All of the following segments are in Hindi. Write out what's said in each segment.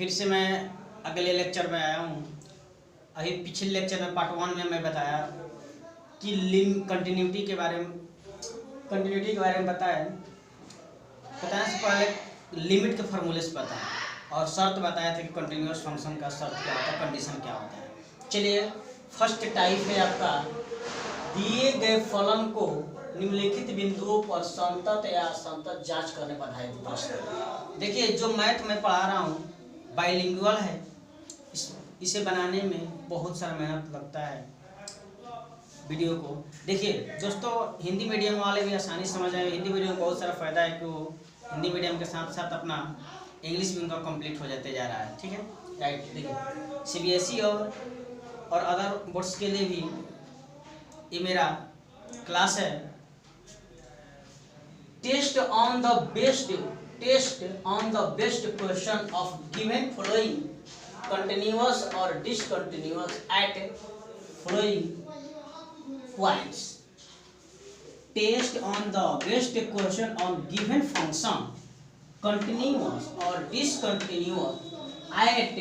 फिर से मैं अगले लेक्चर में आया हूँ। अभी पिछले लेक्चर में पार्ट 1 में मैं बताया कि कंटिन्यूटी के बारे में बताया। बताने से पहले लिमिट के फार्मूले से बताया और शर्त बताया था कि कंटिन्यूअस फंक्शन का शर्त क्या होता है, कंडीशन क्या होता है। चलिए, फर्स्ट टाइप है आपका दिए गए फलन को निम्नलिखित बिंदुओं पर संतत या असंतत जांच करने पर आधारित प्रश्न। देखिए, जो मैथ में पढ़ा रहा हूँ बाइलिंगुअल है, इसे बनाने में बहुत सारा मेहनत लगता है। वीडियो को देखिए दोस्तों, हिंदी मीडियम वाले भी आसानी समझ आए। हिंदी मीडियम में बहुत सारा फ़ायदा है कि वो हिंदी मीडियम के साथ साथ अपना इंग्लिश भी उनका कंप्लीट हो जाते जा रहा है। ठीक है, राइट। देखिए, सीबीएसई और अदर बोर्ड्स के लिए भी ये मेरा क्लास है। Test on the best question of given following continuous और discontinuous at following points. Test on the best question on given function continuous or discontinuous at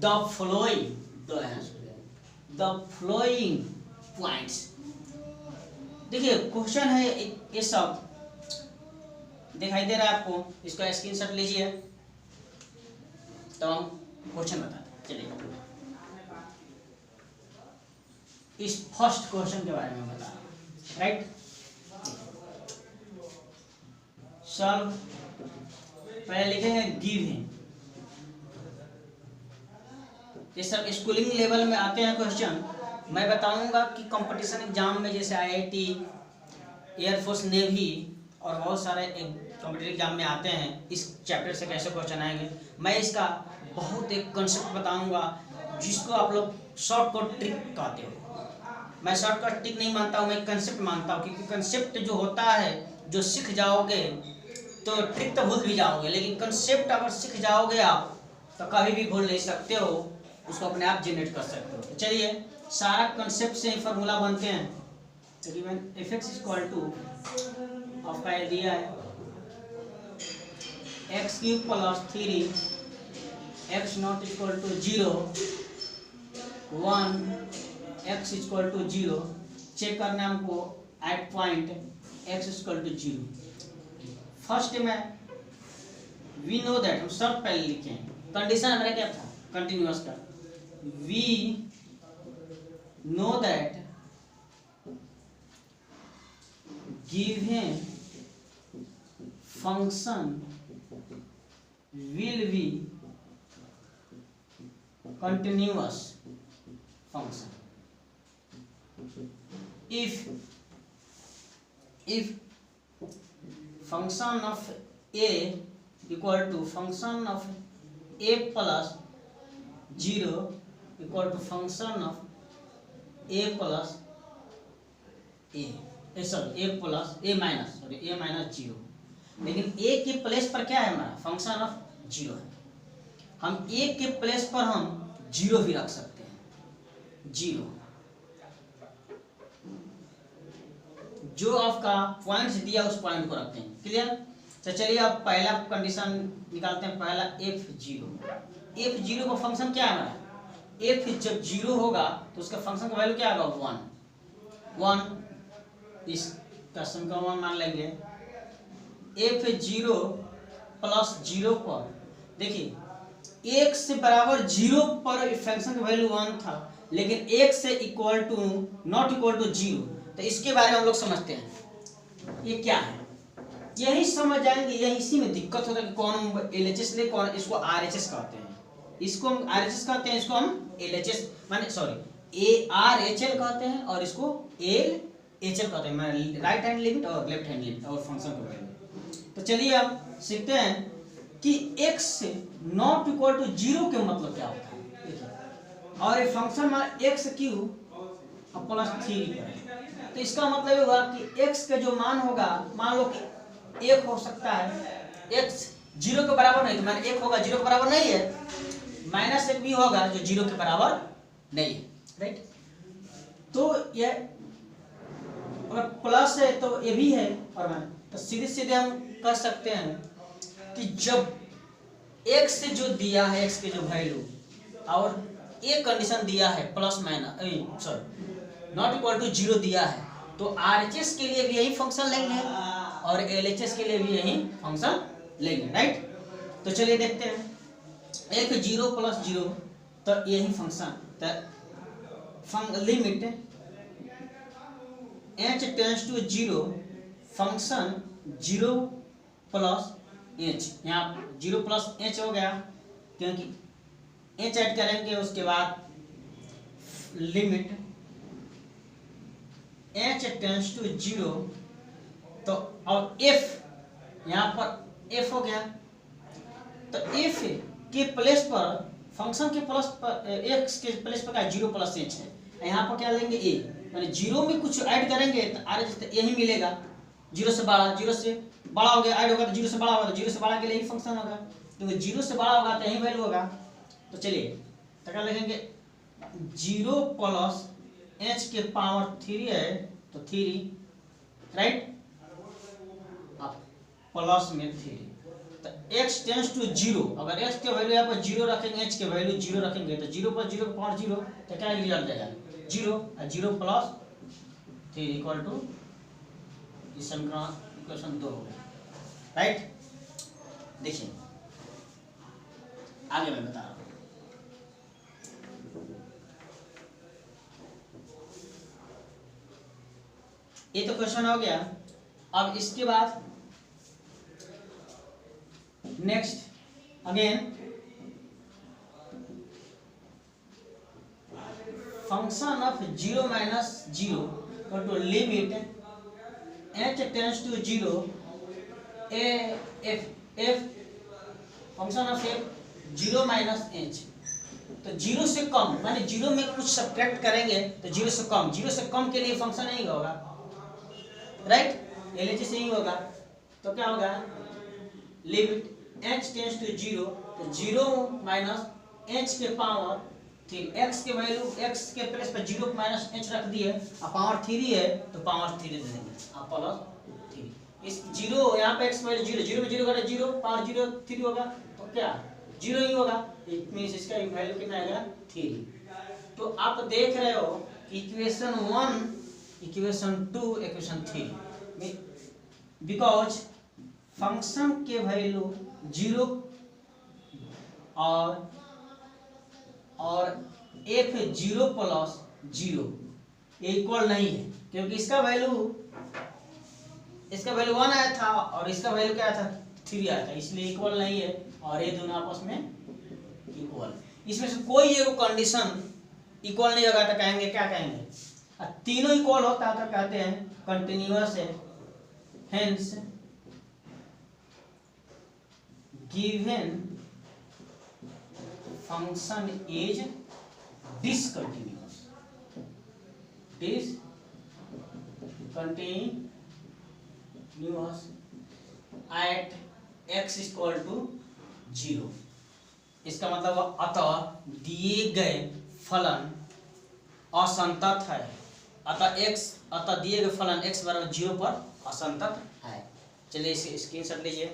the following points. देखिए, क्वेश्चन है ये सब दिखाई दे रहा है आपको, इसका स्क्रीनशॉट लीजिए तो हम क्वेश्चन बताते हैं। चलिए, इस फर्स्ट क्वेश्चन के बारे में बता, राइट। सॉल्व पहले लिखेंगे गिवन। ये सब स्कूलिंग लेवल में आते हैं क्वेश्चन। मैं बताऊंगा कि कंपटीशन एग्जाम में जैसे आईआईटी, एयरफोर्स, नेवी और बहुत सारे कॉम्पिटिटिव एग्जाम में आते हैं, इस चैप्टर से कैसे क्वेश्चन आएंगे। मैं इसका बहुत एक कंसेप्ट बताऊंगा जिसको आप लोग शॉर्टकट ट्रिक कहते हो। मैं शॉर्टकट ट्रिक नहीं मानता हूँ, मैं कंसेप्ट मानता हूँ, क्योंकि कंसेप्ट जो होता है, जो सीख जाओगे तो ट्रिक तो भूल भी जाओगे, लेकिन कंसेप्ट अगर सीख जाओगे आप तो कभी भी भूल नहीं सकते हो, उसको अपने आप जनरेट कर सकते हो। तो चलिए, सारा कंसेप्ट से ही फार्मूला बनते हैं। तकरीबन fx इक्वल टू आपका ये दिया है x³ plus 3 x0 equal to 0 1 x equal to 0। Check करना है हमको at point x equal to 0। First में वी नो दैट, हम शर्त पहले लिखे हैं। कंडीशन हमारा क्या था कंटिन्यूअस का, we know that given function will be continuous function if function of a equal to function of a plus 0 equal to function of a plus a plus a minus 0। लेकिन a के प्लेस पर क्या है हमारा फंक्शन ऑफ 0 है। हम a के प्लेस पर हम 0 भी रख सकते हैं। 0 जो आपका पॉइंट्स दिया उस पॉइंट को रखते हैं। क्लियर। तो चलिए, अब पहला कंडीशन निकालते हैं। पहला f0 का फंक्शन क्या है हमारा, f जब 0 होगा तो उसका फंक्शन का वैल्यू क्या होगा 1। इस क्वेश्चन का 1 मान लेंगे। f0 प्लस 0 पर देखिए, 1 से बराबर 0 पर फंक्शन का वैल्यू 1 था, लेकिन 1 से equal to not equal to 0, तो इसके बारे में हम लोग समझते हैं ये क्या है। यही समझ जाएंगे, यही इसी में दिक्कत होता है कि कौन LHS ले, कौन इसको RHS कहते हैं। इसको हम RHS कहते हैं, इसको हम LHS माने RHL कहते हैं, और इसको LHL कहते हैं, राइट हैंड लिमिट और लेफ्ट हैंड लिमिट और फंक्शन का वैल्यू। तो चलिए अब सीखते हैं कि x से नॉट इक्वल टू 0 के मतलब क्या होता है। देखिए, और ये फंक्शन में x³ प्लस 3 है, तो इसका मतलब हुआ कि x का जो मान होगा, मान लो कि 1 हो सकता है, x 0 के बराबर नहीं, तो मान 1 होगा 0 के बराबर नहीं है, -1 भी होगा जो 0 के बराबर नहीं है, राइट। तो ये अगर प्लस है तो ये भी है और माइनस, तो सीधे सीधे हम कर सकते हैं कि जब x से जो दिया है, x के जो वैल्यू और एक कंडीशन दिया है plus minus sorry not equal to 0 दिया है, तो RHS के लिए भी यही फंक्शन लेंगे और LHS के लिए भी यही फंक्शन लेंगे, राइट। तो चलिए देखते हैं, एक 0 प्लस 0 तो यही फंक्शन, तो limit h tends to 0 function 0 plus h, यहाँ 0 प्लस h हो गया क्योंकि h ऐड करेंगे, उसके बाद लिमिट h टेंड्स टू 0 तो और f यहाँ पर f हो गया, तो f के प्लेस पर फंक्शन के प्लस पर x के प्लेस पर क्या 0 प्लस h है, यहाँ पर क्या लेंगे a, यानी 0 में कुछ ऐड करेंगे तो RHS यही मिलेगा, 0 से बड़ा, 0 से बड़ा हो गया, ऐड होगा तो 0 से बड़ा होगा, तो 0 से बड़ा के लिए ही फंक्शन होगा, क्योंकि 0 से बड़ा होगा तो यही वैल्यू होगा। तो चलिए तो क्या लिखेंगे 0 प्लस h के पावर 3 है तो 3, राइट, प्लस में 3, तो x टेंड्स टू 0, अगर x के वैल्यू यहाँ पर 0 रखेंगे, h के वैल्यू 0 रखेंगे तो 0 पर 0 पावर 0, तो क्या रिजल्ट जाएगा 0, और 0 प्लस 3 इक्वल टू इक्वेशन 2 हो गया, राइट। देखिए आगे मैं बता रहा हूँ, ये तो क्वेश्चन हो गया। अब इसके बाद next again function of 0 minus 0 to limit h tends to 0 f function of f 0 minus h, तो 0 से कम माने 0 में कुछ सब्ट्रैक्ट करेंगे तो 0 से कम, 0 से कम के लिए फंक्शन नहीं होगा, राइट, LHS ही होगा। तो क्या होगा लिमिट h टेंड्स टू 0 तो 0 माइनस h के पावर 3, x के वैल्यू x के प्लेस पर 0 माइनस h रख दिए, अब पावर 3 है तो पावर 3 दे देंगे, अब प्लस 3, इस 0 यहाँ पे x वैल्यू 0, 0 में 0 घटा 0 पावर 0 3 होगा, तो क्या 0 ही होगा, इट मींस इसका वैल्यू कितना आएगा 3। तो आप देख रहे हो equation 1, equation 2, equation 3 because function के वैल्यू 0 और f 0 प्लस 0 ये इक्वल नहीं है, क्योंकि इसका वैल्यू 1 आया था और इसका वैल्यू क्या था 3 आया था, इसलिए इक्वल नहीं है, और ये दोनों आपस में इक्वल। इसमें से कोई एक कंडीशन इक्वल नहीं होगा तो कहेंगे क्या कहेंगे, तीनों इक्वल होता है तो कहते हैं कंटिन्यूअस है, hence given function is discontinuous at x equal to 0। इसका मतलब अतः दिए गए फलन असंतत है, अतः दिए गए फलन x बराबर 0 पर असंतत है। चलिए इसे स्क्रीनशॉट लीजिए।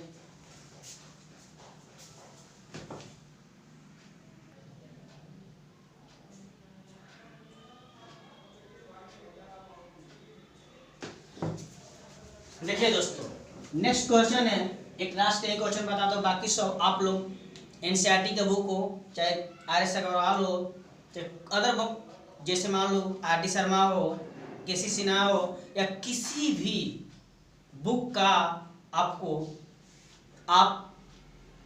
देखिए दोस्तों, नेक्स्ट क्वेश्चन है, एक लास्ट एक क्वेश्चन बता दो, बाकी सब आप लोग एनसीईआरटी के बुक हो, चाहे RS अग्रवाल हो, चाहे अदर बुक जैसे मान लो RD शर्मा हो, KC सिन्हा हो, या किसी भी बुक का आपको आप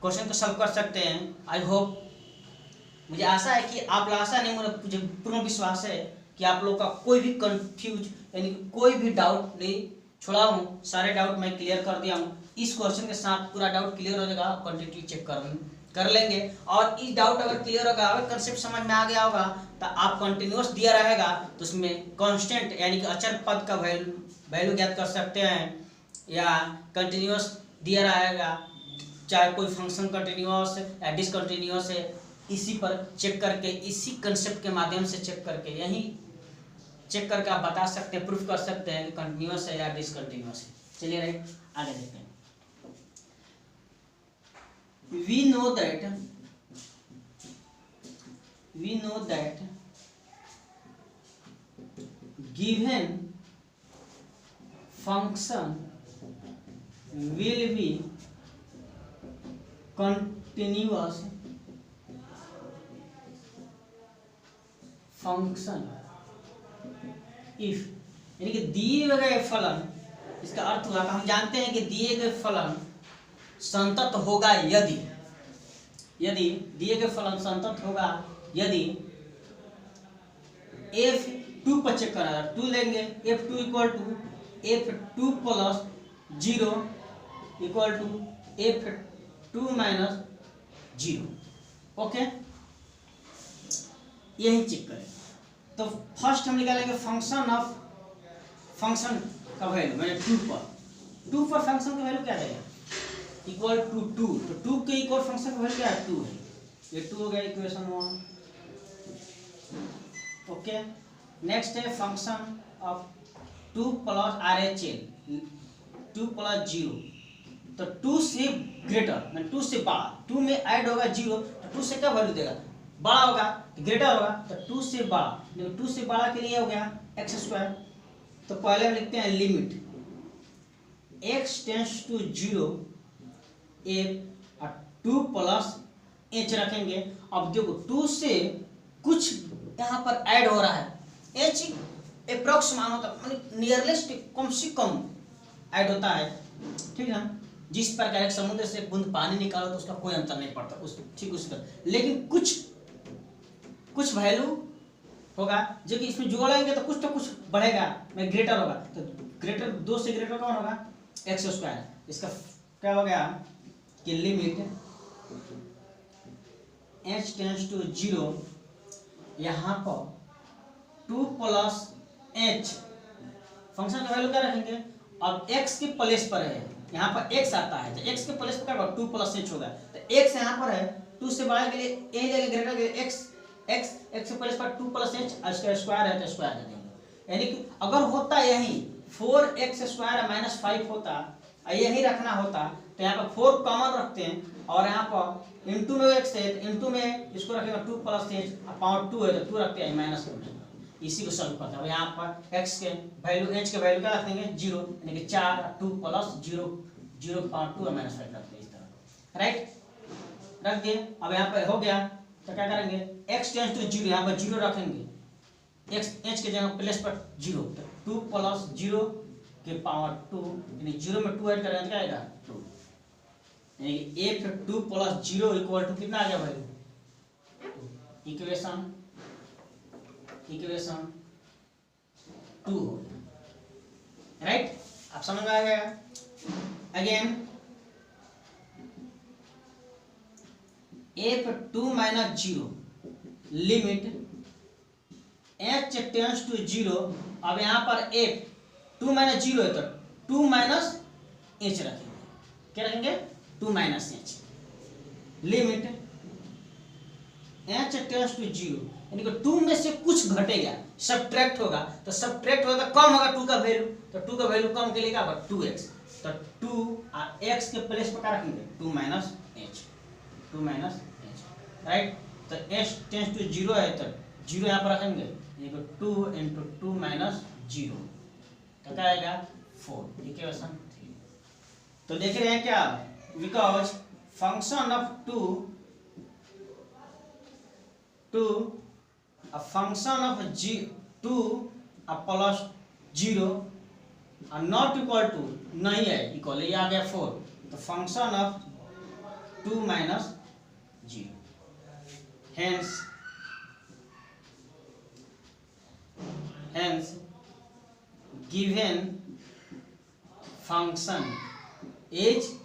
क्वेश्चन को सॉल्व कर सकते हैं। आई होप, मुझे आशा है कि आप लोग, आशा नहीं मुझे पूर्ण विश्वास है कि आप लोग का कोई भी कंफ्यूज यानी कोई भी डाउट नहीं छोड़ा हूँ, सारे डाउट मैं क्लियर कर दिया हूँ। इस क्वेश्चन के साथ पूरा डाउट क्लियर हो जाएगा, क्वांटिटी चेक कर लेंगे, और इस डाउट अगर क्लियर होगा, अगर कंसेप्ट समझ में आ गया होगा तो आप कंटिन्यूअस दिया रहेगा तो उसमें कांस्टेंट यानी कि अचर पद का वैल्यू ज्ञात कर सकते हैं, या कंटिन्यूअस दिया रहेगा चाहे कोई फंक्शन कंटिन्यूअस या डिसकंटिन्यूअस है, इसी पर चेक करके, इसी कंसेप्ट के माध्यम से चेक करके, यही चेक करके आप बता सकते हैं, प्रूफ कर सकते हैं कि कंटिन्यूअस है या डिसकंटिन्यूअस है। चलिए राइट, आगे देखते हैं। we know that given function will be continuous function if, यानी कि दिए गए फलन, इसका अर्थ हुआ हम जानते हैं कि दिए गए फलन संतत होगा यदि दिए गए फलन संतत होगा यदि f2 पर चेक करा 2 लेंगे, f2 equal to f2 plus 0 equal to f2 minus 0। Okay, यही चेक करें। तो फर्स्ट हम निकालेंगे फंक्शन का वैल्यू, मैंने 2 पर फंक्शन का वैल्यू क्या रहेगा इक्वल टू 2, तो 2 के इक्वल फंक्शन का वैल्यू क्या है 2 है, ये 2 हो गया इक्वेशन 1। ओके, नेक्स्ट है function of 2 plus RHL 2 plus 0, तो 2 से ग्रेटर मैं 2 से बड़ा, 2 में ऐड होगा 0 तो 2 से क्या वैल्यू देगा बड़ा होगा, ग्रेटर होगा, तो 2 से बड़ा, 2 से बड़ा के लिए हो गया x²। तो पहले हम लिखते हैं लिमिट x टेंस टू 0 एक और 2 प्लस h रखेंगे। अब देखो 2 से कुछ यहाँ पर ऐड हो रहा है, h अप्रोक्स मान होता है, नियरलेस्ट कम से कम ऐड होता है, ठीक है। जिस प्रकार एक समुद्र से एक बूंद पानी निकालो तो उसका कोई अंतर नहीं पड़ता उस ठीक उसी तरह, लेकिन कुछ वैल्यू होगा जो कि इसमें जोड़ेंगे तो कुछ बढ़ेगा, में ग्रेटर होगा, तो ग्रेटर 2 से ग्रेटर कौन होगा x²। इसका क्या हो गया कि लिमिट h टेंस टू 0 यहाँ पर 2 प्लस h फंक्शन का वैल्यू क्या रखेंगे, अब x के प्लेस पर है, यहाँ पर x आता है तो x के प्लेस पर क्या होगा 2 प्लस h होगा, तो x यहाँ पर है 2 से बड़ा के लिए a लेंगे, ग्रेटर के लिए x के प्लेस पर 2 प्लस h, इसका स्क्वायर है तो स्क्वायर दे देंगे। यानी कि अगर होता यही 4x² माइनस 5 होता, यही रखना होता, तो यहाँ पर 4 कॉमन रखते हैं और यहाँ पर इंटू में x है, इंटू में इसको रखेगा 2 प्लस h, पावर 2 है तो 2 रखते हैं माइनस, इसी को सॉल्व करता है। यहाँ पर x के वैल्यू h के वैल्यू क्या रख देंगे 0, यानी कि 4 2 प्लस 0 पावर 2 माइनस 5 रखते हैं इस तरह, राइट रख दिए। अब यहाँ पर हो गया तो क्या करेंगे x टेंस टू 0 यहाँ पर 0 रखेंगे, x h के जगह प्लेस पर 0, तो 2 प्लस 0 के पावर 2, यानी 0 में 2 ऐड करेंगे तो क्या आएगा 2, यानी कि f2 प्लस 0 इक्वल टू कितना आ गया वैल्यू, इक्वेशन 2 हो गया, राइट। आप समझ में आ गया। Again f2 minus 0 limit h tends to 0, अब यहाँ पर f2 माइनस 0 है तो 2 माइनस h रखेंगे, क्या रखेंगे 2 minus h, limit h tends to 0, यानी कि 2 में से कुछ घटेगा सब्ट्रैक्ट होगा, तो सब्ट्रैक्ट होगा कम होगा 2 का वैल्यू, तो 2 का वैल्यू कम के लिए क्या होगा 2x, तो 2 और x के प्लेस पर क्या रखेंगे 2 माइनस h, राइट। तो h टेंस टू 0 है तो 0 यहाँ पर रखेंगे, यानी कि 2 इंटू 2 माइनस 0 तो क्या आएगा 4, इक्वेशन 3। तो देख रहे हैं क्या, because function of 2 a function of 2 a plus 0 और नॉट इक्वल टू नहीं है, इक्वल ये आ गया 4, तो function of 2 minus 0, hence given function is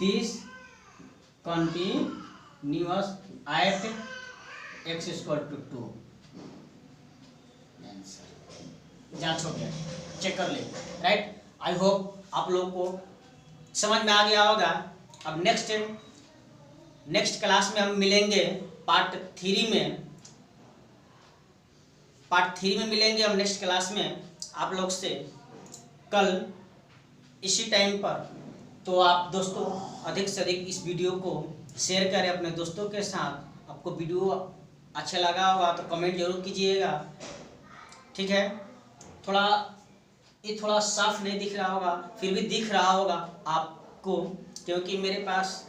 discontinuous at x equal to 2। जांच हो गया, चेक कर ले, राइट। आई होप आप लोगों को समझ में आ गया होगा। अब नेक्स्ट क्लास में हम मिलेंगे पार्ट 3 में मिलेंगे हम नेक्स्ट क्लास में आप लोग से कल इसी टाइम पर तो आप दोस्तों अधिक से अधिक इस वीडियो को शेयर करें अपने दोस्तों के साथ। आपको वीडियो अच्छा लगा होगा तो कमेंट जरूर कीजिएगा, ठीक है। ये थोड़ा साफ नहीं दिख रहा होगा, फिर भी दिख रहा होगा आपको, क्योंकि मेरे पास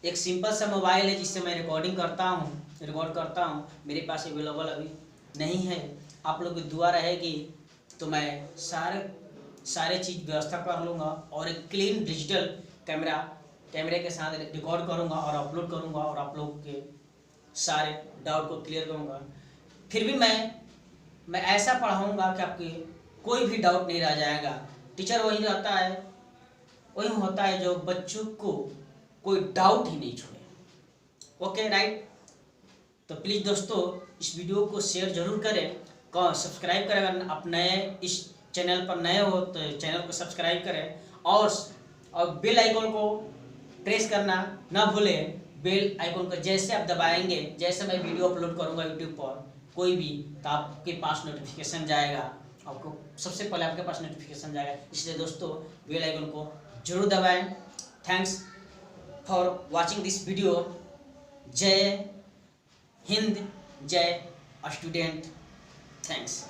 एक सिंपल सा मोबाइल है जिससे मैं रिकॉर्ड करता हूँ। मेरे पास अवेलेबल अभी नहीं है। आप लोग की दुआ रहेगी तो मैं सारे चीज़ व्यवस्था कर लूँगा और एक क्लीन डिजिटल कैमरे के साथ रिकॉर्ड करूँगा और अपलोड करूँगा और आप लोग के सारे डाउट को क्लियर करूँगा। फिर भी मैं ऐसा पढ़ाऊँगा कि आपके कोई भी डाउट नहीं रह जाएगा। टीचर वही होता है जो बच्चों को कोई डाउट ही नहीं छोड़े। Okay right. तो प्लीज़ दोस्तों इस वीडियो को शेयर जरूर करें, सब्सक्राइब करें। अगर आप इस चैनल पर नए हो तो चैनल को सब्सक्राइब करें और बेल आइकन को प्रेस करना ना भूलें। बेल आइकन को जैसे आप दबाएंगे, जैसे मैं वीडियो अपलोड करूंगा यूट्यूब पर कोई भी, तो आपके पास नोटिफिकेशन जाएगा, आपको सबसे पहले आपके पास नोटिफिकेशन जाएगा। इसलिए दोस्तों बेल आइकन को जरूर दबाएं। Thanks for watching this video. जय हिंद, जय स्टूडेंट। थैंक्स।